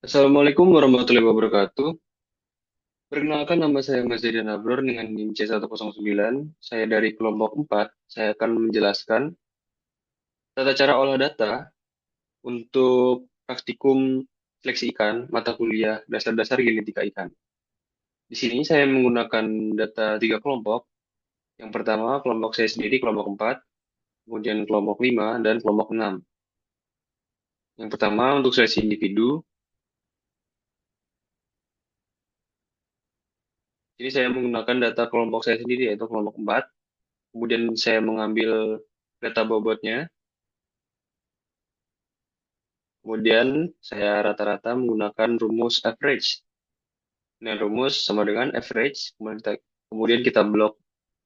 Assalamualaikum warahmatullahi wabarakatuh. Perkenalkan nama saya Mas Zaidan Abror dengan NIM C109. Saya dari kelompok 4. Saya akan menjelaskan tata cara olah data untuk praktikum seleksi ikan, mata kuliah dasar-dasar genetika ikan. Di sini saya menggunakan data tiga kelompok. Yang pertama, kelompok saya sendiri, kelompok 4, kemudian kelompok 5, dan kelompok 6. Yang pertama, untuk seleksi individu, ini saya menggunakan data kelompok saya sendiri, yaitu kelompok 4. Kemudian saya mengambil data bobotnya. Kemudian saya rata-rata menggunakan rumus average. Nah, rumus sama dengan average, kemudian kita blok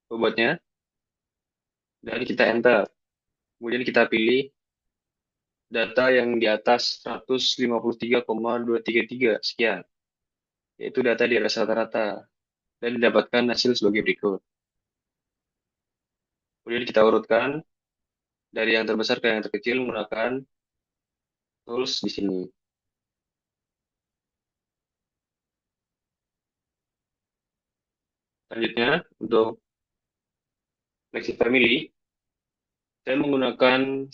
bobotnya, dan kita enter. Kemudian kita pilih data yang di atas 153,233 sekian, yaitu data di atas rata-rata, dan didapatkan hasil sebagai berikut. Kemudian kita urutkan dari yang terbesar ke yang terkecil menggunakan tools di sini. Selanjutnya, untuk seleksi family, saya menggunakan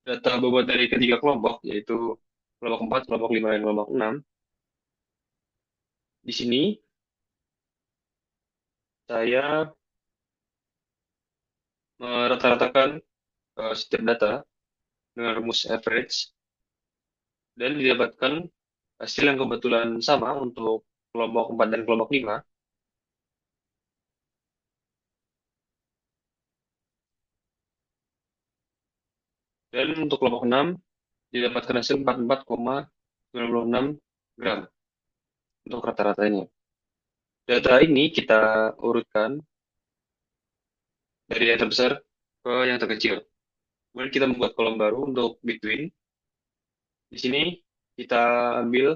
data bobot dari ketiga kelompok, yaitu kelompok 4, kelompok 5, dan kelompok 6. Di sini saya merata-ratakan setiap data dengan rumus average dan didapatkan hasil yang kebetulan sama untuk kelompok 4 dan kelompok 5. Dan untuk kelompok 6 didapatkan hasil 44,96 gram untuk rata-ratanya. Data ini kita urutkan dari yang terbesar ke yang terkecil. Kemudian kita membuat kolom baru untuk between. Di sini kita ambil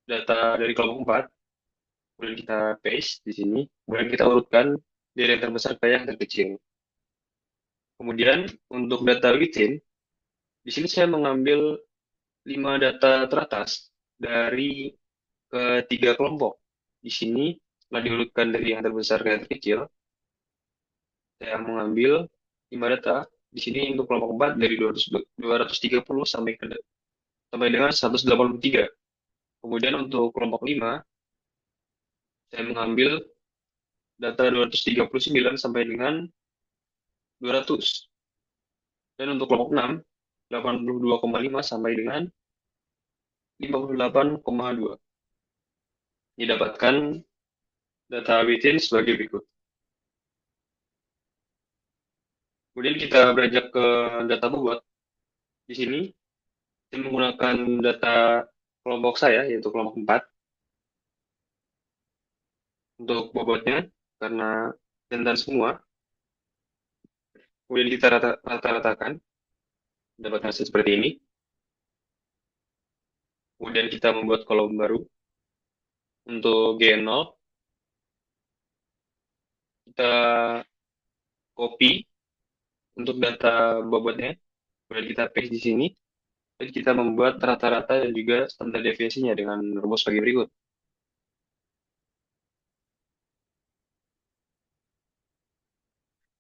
data dari kelompok 4, kemudian kita paste di sini, kemudian kita urutkan dari yang terbesar ke yang terkecil. Kemudian untuk data within, di sini saya mengambil 5 data teratas dari ketiga kelompok. Di sini setelah diurutkan dari yang terbesar ke yang terkecil, saya mengambil 5 data. Di sini untuk kelompok 4 dari 230 sampai dengan 183. Kemudian untuk kelompok 5, saya mengambil data 239 sampai dengan 200. Dan untuk kelompok 6, 82,5 sampai dengan 58,2. Didapatkan data within sebagai berikut. Kemudian kita beranjak ke data bobot. Di sini, saya menggunakan data kelompok saya, yaitu kelompok 4, untuk bobotnya, karena jantan semua. Kemudian kita rata-ratakan, dapat hasil seperti ini. Kemudian kita membuat kolom baru. Untuk G0, kita copy untuk data bobotnya. Kemudian kita paste di sini. Dan kita membuat rata-rata dan juga standar deviasinya dengan rumus sebagai berikut.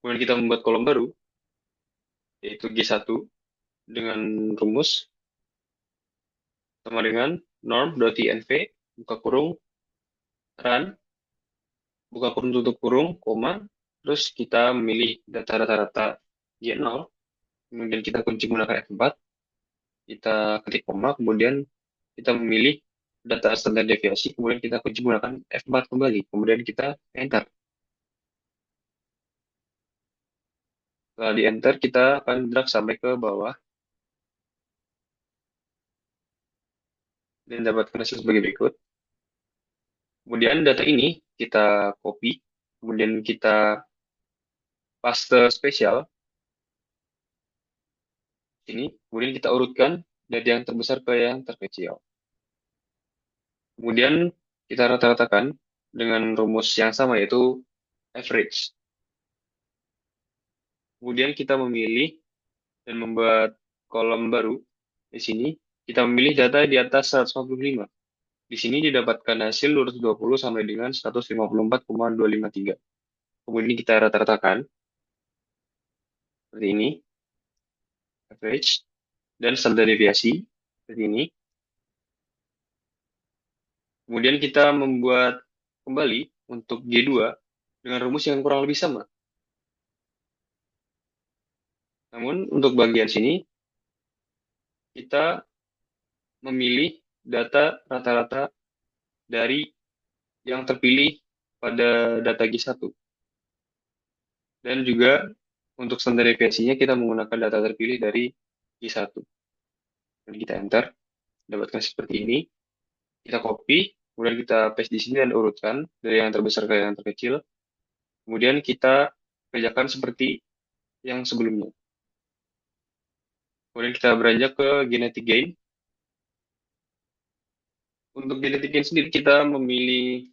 Kemudian kita membuat kolom baru, yaitu G1, dengan rumus sama dengan norm.inv, buka kurung, run, buka kurung tutup kurung, koma, terus kita memilih data rata-rata G0, kemudian kita kunci menggunakan F4, kita ketik koma, kemudian kita memilih data standar deviasi, kemudian kita kunci menggunakan F4 kembali, kemudian kita enter. Setelah di enter, kita akan drag sampai ke bawah dan dapatkan hasil sebagai berikut. Kemudian data ini kita copy, kemudian kita paste spesial ini, kemudian kita urutkan dari yang terbesar ke yang terkecil. Kemudian kita rata-ratakan dengan rumus yang sama, yaitu average. Kemudian kita memilih dan membuat kolom baru di sini. kita memilih data di atas 155. Di sini didapatkan hasil 220 sampai dengan 154,253. Kemudian kita rata-ratakan seperti ini, average, dan standar deviasi seperti ini. Kemudian kita membuat kembali untuk G2 dengan rumus yang kurang lebih sama. Namun untuk bagian sini, kita memilih data rata-rata dari yang terpilih pada data G1. Dan juga untuk standar deviasinya kita menggunakan data terpilih dari G1. Dan kita enter, dapatkan seperti ini. Kita copy, kemudian kita paste di sini dan urutkan dari yang terbesar ke yang terkecil. Kemudian kita kerjakan seperti yang sebelumnya. Kemudian kita beranjak ke genetic gain. Untuk genetic gain sendiri kita memilih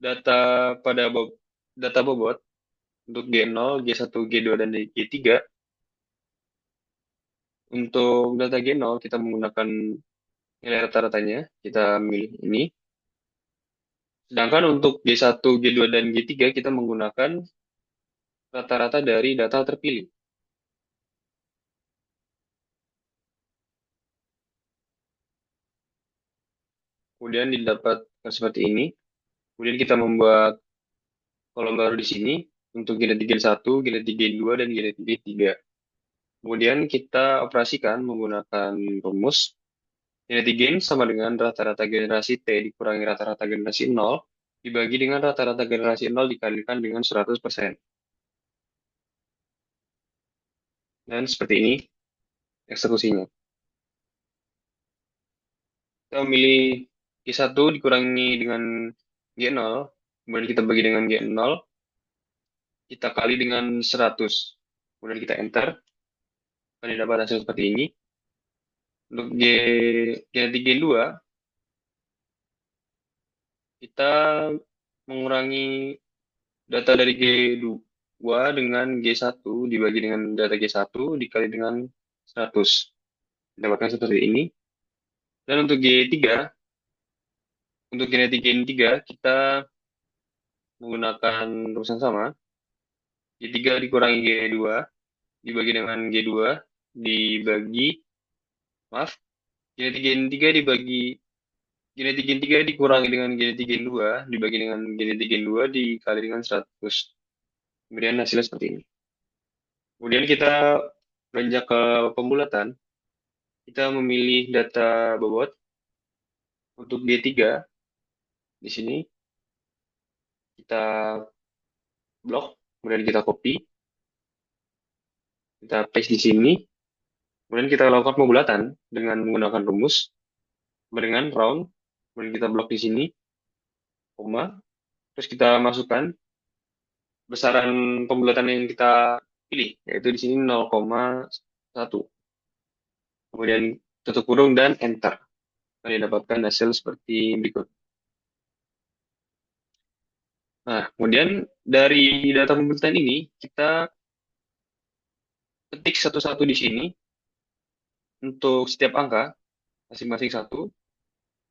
data pada data bobot untuk G0, G1, G2, dan G3. Untuk data G0 kita menggunakan nilai rata-ratanya, kita milih ini. Sedangkan untuk G1, G2, dan G3 kita menggunakan rata-rata dari data terpilih. Kemudian didapatkan seperti ini. Kemudian kita membuat kolom baru di sini untuk genetik gen 1, genetik gen 2, dan genetik gen 3. Kemudian kita operasikan menggunakan rumus genetik gain sama dengan rata-rata generasi T dikurangi rata-rata generasi 0 dibagi dengan rata-rata generasi 0 dikalikan dengan 100%. Dan seperti ini eksekusinya. Kita memilih G1 dikurangi dengan G0, kemudian kita bagi dengan G0, kita kali dengan 100. Kemudian kita enter, dan dapat hasil seperti ini. Untuk genetik gen 2, kita mengurangi data dari G2 dengan G1 dibagi dengan data G1 dikali dengan 100. Dapatkan seperti ini. Dan untuk G3, untuk genetik gen 3, kita menggunakan rumus yang sama. G3 dikurangi G2 dibagi dengan G2 dibagi, maaf, genetik gen 3 dibagi genetik gen 3 dikurangi dengan genetik gen 2 dibagi dengan genetik gen 2 dikali dengan 100. Kemudian hasilnya seperti ini. Kemudian kita beranjak ke pembulatan. Kita memilih data bobot untuk D3. Di sini kita blok, kemudian kita copy, kita paste di sini, kemudian kita lakukan pembulatan dengan menggunakan rumus dengan round, kemudian kita blok di sini, koma, terus kita masukkan besaran pembulatan yang kita pilih, yaitu di sini 0,1. Kemudian tutup kurung dan enter. Dan didapatkan hasil seperti berikut. Nah, kemudian dari data pembulatan ini, kita ketik satu-satu di sini untuk setiap angka, masing-masing satu.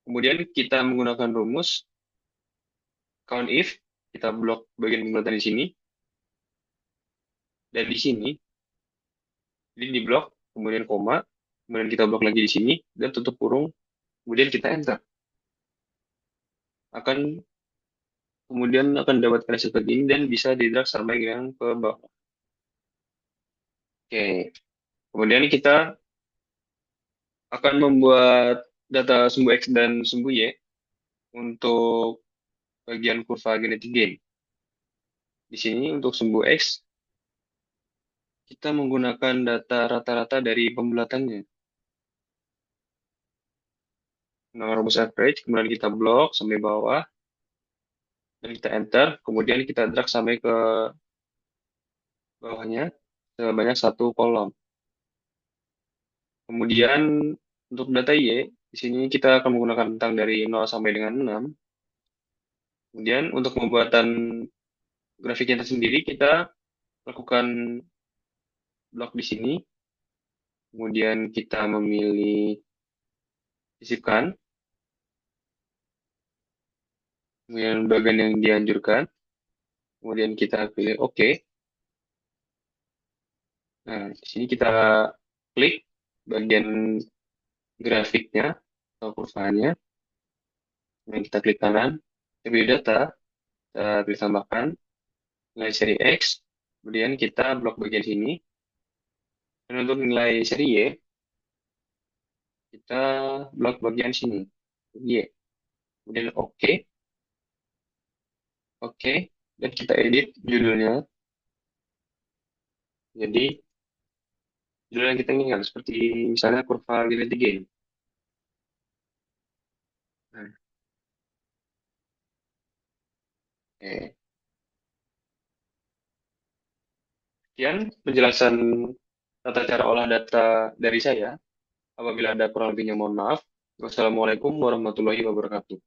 Kemudian kita menggunakan rumus count if, kita blok bagian pembulatan di sini, dan di sini, jadi di blok, kemudian koma, kemudian kita blok lagi di sini, dan tutup kurung, kemudian kita enter. Kemudian akan dapatkan hasil seperti ini dan bisa di-drag sampai yang ke bawah. Oke, kemudian kita akan membuat data sumbu X dan sumbu Y untuk bagian kurva genetik gain. Di sini untuk sumbu X, kita menggunakan data rata-rata dari pembulatannya. Nah, rumus average, kemudian kita blok sampai bawah, dan kita enter, kemudian kita drag sampai ke bawahnya sebanyak satu kolom. Kemudian untuk data Y, di sini kita akan menggunakan bentang dari 0 sampai dengan 6. Kemudian untuk pembuatan grafiknya sendiri, kita lakukan blok di sini. Kemudian kita memilih sisipkan, kemudian bagian yang dianjurkan, kemudian kita pilih OK. Nah, di sini kita klik bagian grafiknya atau kurvanya, kemudian kita klik kanan, kita pilih data, kita pilih tambahkan, nilai seri X, kemudian kita blok bagian sini, dan untuk nilai seri Y, kita blok bagian sini, Y, kemudian OK, OK, dan kita edit judulnya, jadi judul yang kita inginkan, seperti misalnya kurva Gradient Gain. Nah, oke. Sekian penjelasan tata cara olah data dari saya. Apabila ada kurang lebihnya, mohon maaf. Wassalamualaikum warahmatullahi wabarakatuh.